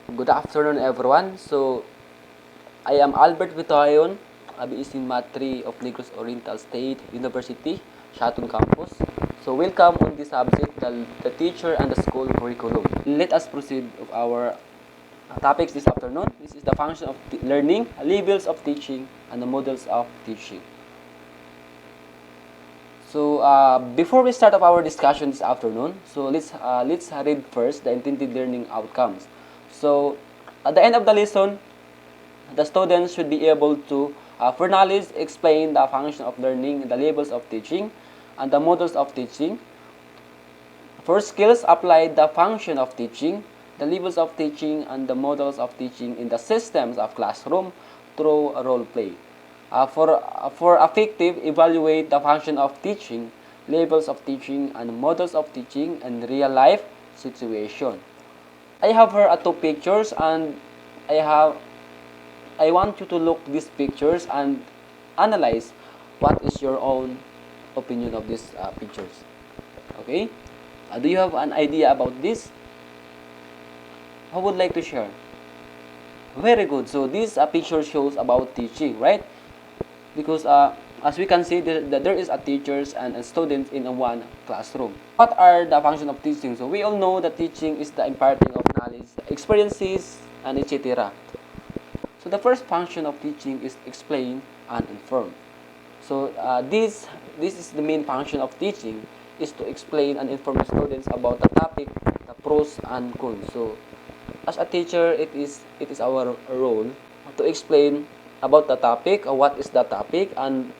Good afternoon, everyone. I am Albert Tu-ayon, based in Mat 3 of Negros Oriental State University, Shatun Campus. So, welcome on this subject, the teacher and the school curriculum. Let us proceed with our topics this afternoon. This is the function of learning, levels of teaching, and the models of teaching. Before we start our discussion this afternoon, let's read first the intended learning outcomes. So, at the end of the lesson, the students should be able to, for knowledge, explain the function of learning, the levels of teaching, and the models of teaching. For skills, apply the function of teaching, the levels of teaching, and the models of teaching in the systems of classroom through role play. For effective, evaluate the function of teaching, levels of teaching, and models of teaching in real-life situation. I have here two pictures, and I want you to look these pictures and analyze what is your own opinion of these pictures. Okay? Do you have an idea about this? Who would like to share? Very good. So this picture shows about teaching, right? Because as we can see, there is a teachers and a students in one classroom. What are the function of teaching? So we all know that teaching is the imparting of knowledge, experiences, and etc. So the first function of teaching is explain and inform. So this is the main function of teaching, is to explain and inform the students about the topic, the pros and cons. So as a teacher, it is our role to explain about the topic, what is the topic, and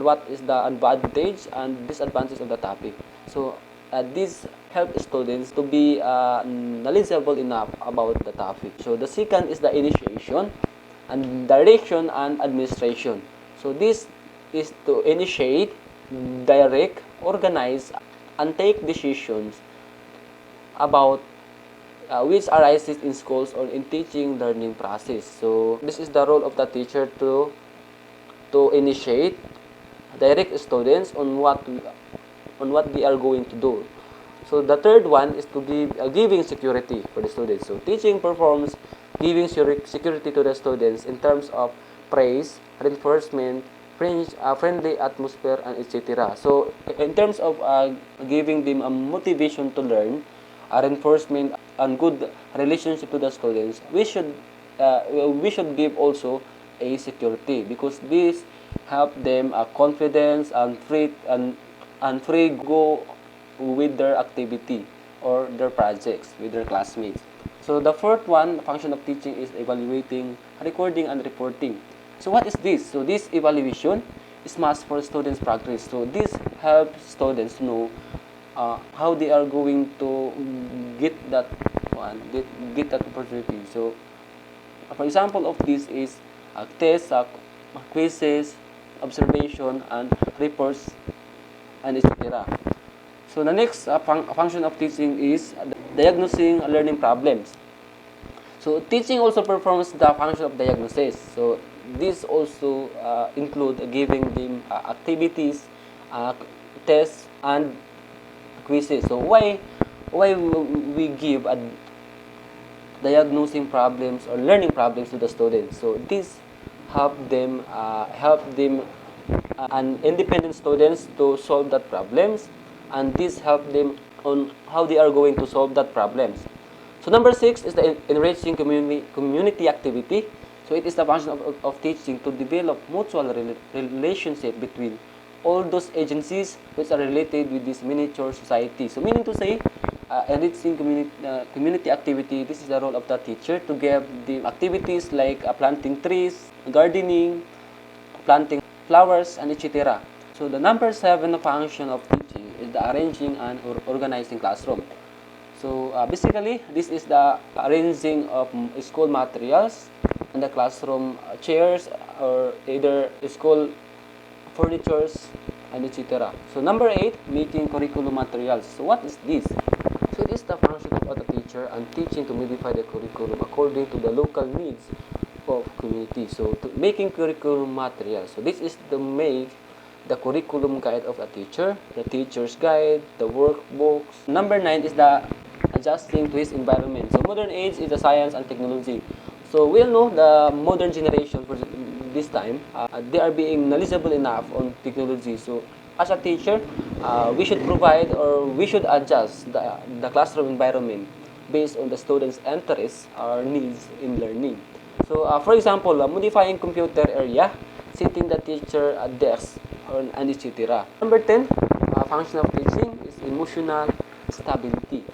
what is the advantage and disadvantage of the topic. So this helps students to be knowledgeable enough about the topic. So the second is the initiation and direction and administration. So this is to initiate, direct, organize, and take decisions about which arises in schools or in teaching learning process. So this is the role of the teacher to initiate, direct students on what they are going to do. So the third one is to give giving security for the students. So teaching performs giving security to the students in terms of praise, reinforcement, friendly atmosphere, and etc. So in terms of giving them a motivation to learn, reinforcement, and good relationship to the students, we should give also a security, because this help them confidence and free go with their activity or their projects with their classmates. So the fourth one, the function of teaching, is evaluating, recording, and reporting. So what is this? So this evaluation is must for students' progress. So this helps students know how they are going to get that get that opportunity. So for example of this is tests, quizzes, observation, and reports, and etc. So the next function of teaching is diagnosing learning problems. So teaching also performs the function of diagnosis. So this also include giving them activities, tests, and quizzes. So why we give diagnosing problems or learning problems to the students? So this help them and independent students to solve that problems, and this help them on how they are going to solve that problems. So number 6 is the enriching community activity. So it is the function of teaching to develop mutual relationship between all those agencies which are related with this miniature society. So meaning to say, enriching community activity, this is the role of the teacher to give the activities like planting trees, gardening, planting flowers, and etc. So the number 7 function of teaching is the arranging and organizing classroom. So basically, this is the arranging of school materials in the classroom, chairs, or either school furnitures, and etc. So number 8, making curriculum materials. So what is this? So it is the function of the teacher and teaching to modify the curriculum according to the local needs of community. So making curriculum materials. So this is the make the curriculum guide of a teacher, the teacher's guide, the workbooks. Number 9 is the adjusting to his environment. So modern age is the science and technology. So we all know the modern generation for this time, they are being knowledgeable enough on technology. So as a teacher, we should provide or we should adjust the classroom environment based on the students' interests or needs in learning. So for example, modifying computer area, sitting the teacher at desk, and etc. Number 10, function of teaching is emotional stability.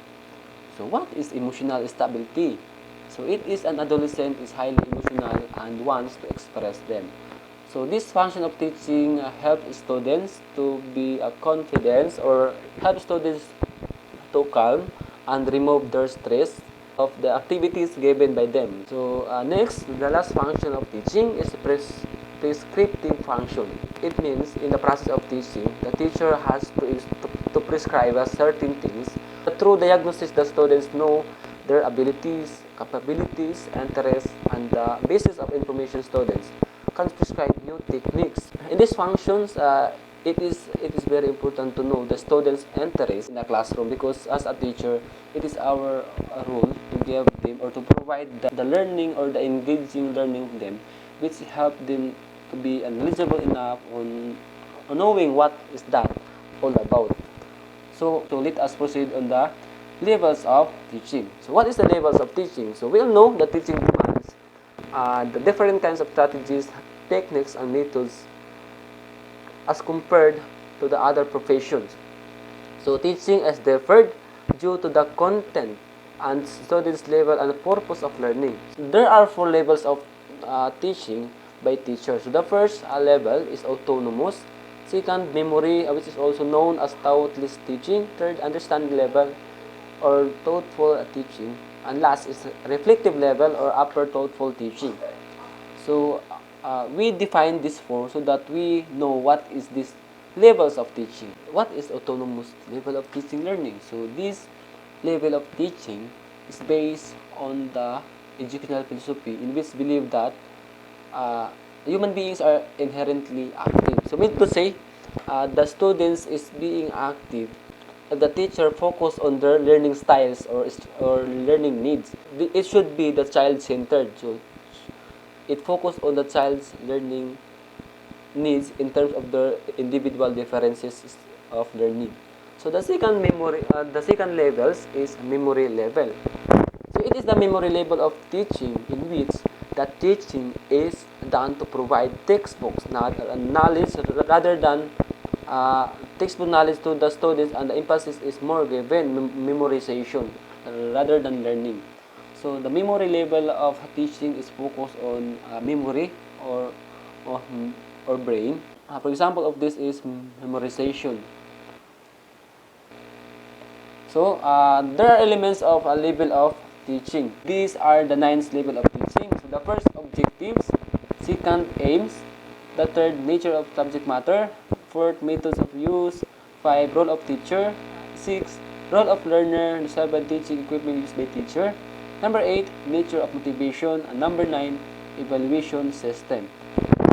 So what is emotional stability? So it is an adolescent is highly emotional and wants to express them. So this function of teaching helps students to be confident or help students to calm and remove their stress of the activities given by them. So next, the last function of teaching is prescriptive function. It means in the process of teaching, the teacher has to prescribe certain things. Through diagnosis, the students know their abilities, capabilities, interests, and the basis of information students can prescribe new techniques. In these functions, it is very important to know the students' interest in the classroom, because as a teacher, it is our role to give them or to provide the learning or the engaging learning of them, which help them to be knowledgeable enough on knowing what is that all about. So let us proceed on the levels of teaching. So what is the levels of teaching? So we all know that teaching demands the different kinds of strategies, techniques, and methods as compared to the other professions. So teaching is differed due to the content and students' level and purpose of learning. There are 4 levels of teaching by teachers. So the first level is autonomous. Second, memory, which is also known as thoughtless teaching. Third, understanding level or thoughtful teaching. And last is reflective level or upper thoughtful teaching. So we define these 4 so that we know what is this levels of teaching. What is autonomous level of teaching learning? So this level of teaching is based on the educational philosophy, in which believe that human beings are inherently active. So mean to say, the students is being active. The teacher focus on their learning styles or learning needs. It should be the child-centered. So it focus on the child's learning needs in terms of their individual differences of learning. So the second levels is memory level. So it is the memory level of teaching in which the teaching is done to provide textbooks, not knowledge rather than textbook knowledge to the students, and the emphasis is more given memorization rather than learning. So the memory level of teaching is focused on memory or, or brain. For example of this is memorization. So there are elements of a level of teaching. These are the 9 levels of teaching. So the first, objectives. Second, aims. The third, nature of subject matter. Fourth, methods of use. 5, role of teacher. 6, role of learner. 7, teaching equipment used by teacher. Number 8, nature of motivation. And number 9, evaluation system.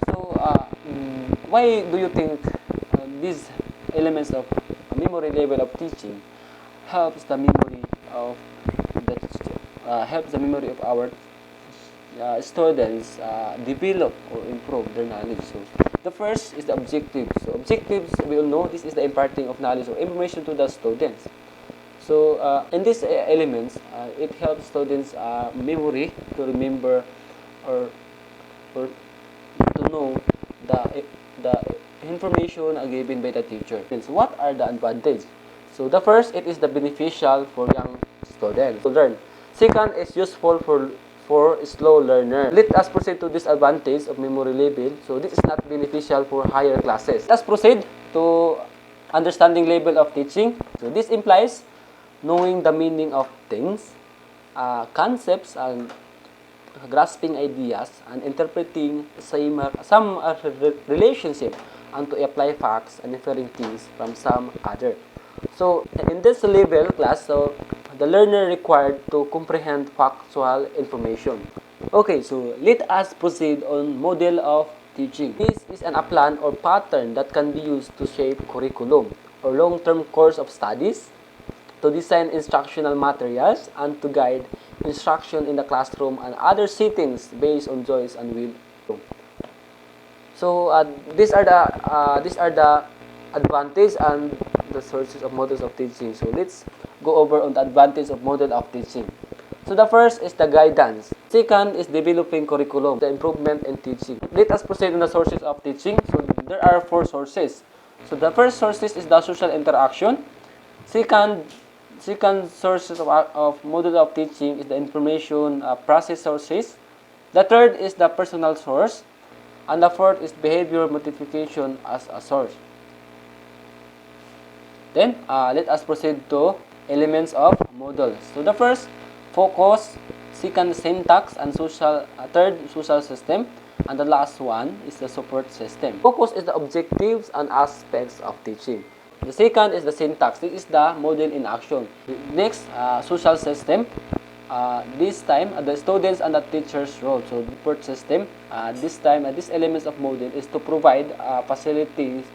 So why do you think these elements of memory level of teaching helps the memory of our students develop or improve their knowledge? So the first is the objectives. So objectives, we all know, this is the imparting of knowledge or information to the students. So in these elements, it helps students memory to remember or to know the information given by the teacher. So what are the advantages? So the first, it is the beneficial for young students to learn. Second, is useful for slow learner. Let us proceed to disadvantage of memory level. So this is not beneficial for higher classes. Let's proceed to understanding level of teaching. So this implies knowing the meaning of things, concepts, and grasping ideas, and interpreting some relationship, and to apply facts and inferring things from some other. So in this level class, so the learner required to comprehend factual information. Okay, so let us proceed on model of teaching. This is a plan or pattern that can be used to shape curriculum or long-term course of studies to design instructional materials, and to guide instruction in the classroom and other settings based on choice and will. So these are the advantage and the sources of models of teaching. So let's go over on the advantage of model of teaching. So the first is the guidance. Second is developing curriculum, the improvement in teaching. Let us proceed on the sources of teaching. So there are 4 sources. So the first sources is the social interaction. Second sources of model of teaching is the information process sources. The third is the personal source. And the fourth is behavior modification as a source. Then, let us proceed to elements of models. So the first, focus. Second, syntax. And third, social system. And the last one is the support system. Focus is the objectives and aspects of teaching. The second is the syntax. This is the model in action. Next, social system. This time, the students and the teacher's role. So, the support system, this time, these elements of model is to provide facilities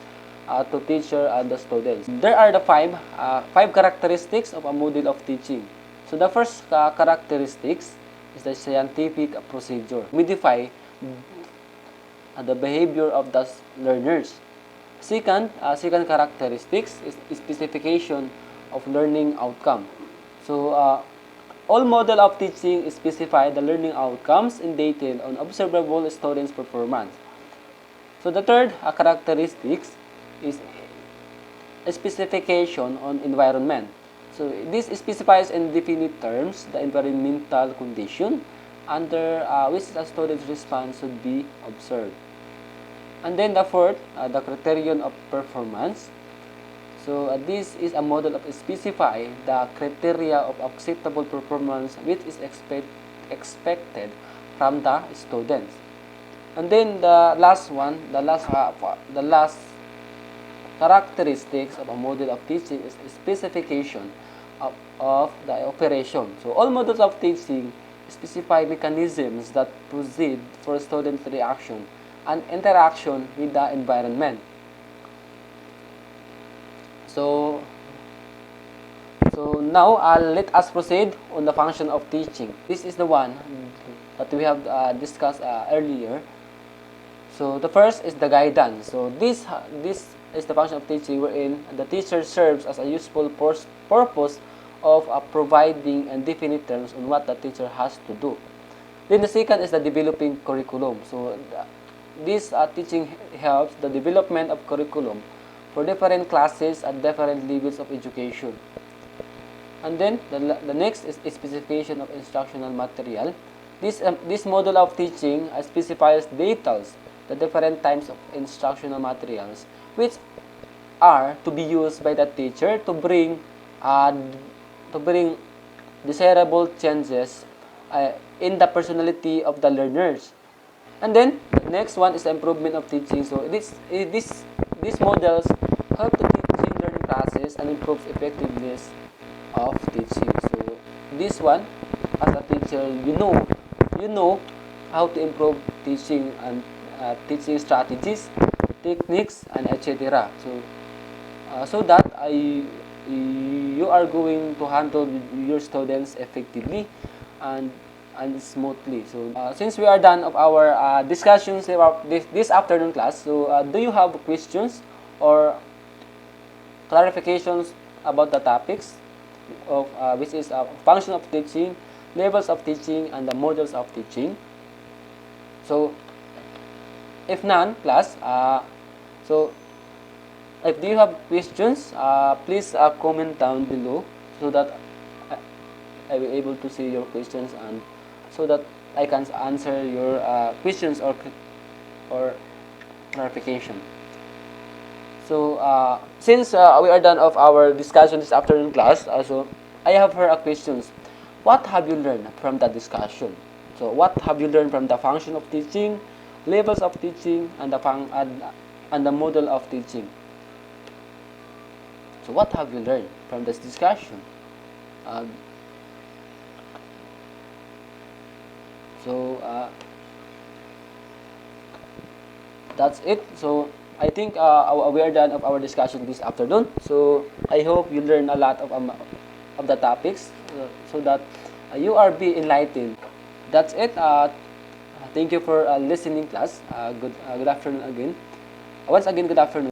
to teacher and the students. There are the five characteristics of a model of teaching. So, the first characteristics is the scientific procedure. Modify the behavior of the learners. Second characteristics is specification of learning outcome. So, all model of teaching specify the learning outcomes in detail on observable students' performance. So the third characteristics is a specification on environment. So this specifies in definite terms the environmental condition under which the student's response should be observed. And then the fourth, the criterion of performance. So this is a model of specify the criteria of acceptable performance which is expected from the students. And then the last characteristics of a model of teaching is specification of the operation. So all models of teaching specify mechanisms that proceed for student reaction and interaction with the environment. So now let us proceed on the function of teaching. This is the one that we have discussed earlier. So the first is the guidance. So this is the function of teaching wherein the teacher serves as a useful purpose of providing and definite terms on what the teacher has to do. Then the second is the developing curriculum. So this teaching helps the development of curriculum for different classes at different levels of education. And then the next is specification of instructional material. This model of teaching specifies details the different types of instructional materials which are to be used by the teacher to bring desirable changes in the personality of the learners. And then the next one is the improvement of teaching. So these models help the teaching learning process and improve effectiveness of teaching. So this one, as a teacher, you know how to improve teaching and teaching strategies, techniques, and etc. So that you are going to handle your students effectively and smoothly. So since we are done of our discussions about this afternoon class, so do you have questions or clarifications about the topics of which is function of teaching, levels of teaching, and the models of teaching? So if none, class, so if do you have questions, please comment down below so that I will be able to see your questions and so that I can answer your questions or clarification. So since we are done of our discussion this afternoon class, so I have here questions. What have you learned from the discussion? So what have you learned from the function of teaching, levels of teaching, and the model of teaching? So what have you learned from this discussion? That's it. So I think we are done of our discussion this afternoon. So I hope you learn a lot of of the topics, so that you are be enlightened. That's it. Thank you for listening, class. Good afternoon again. Once again, good afternoon.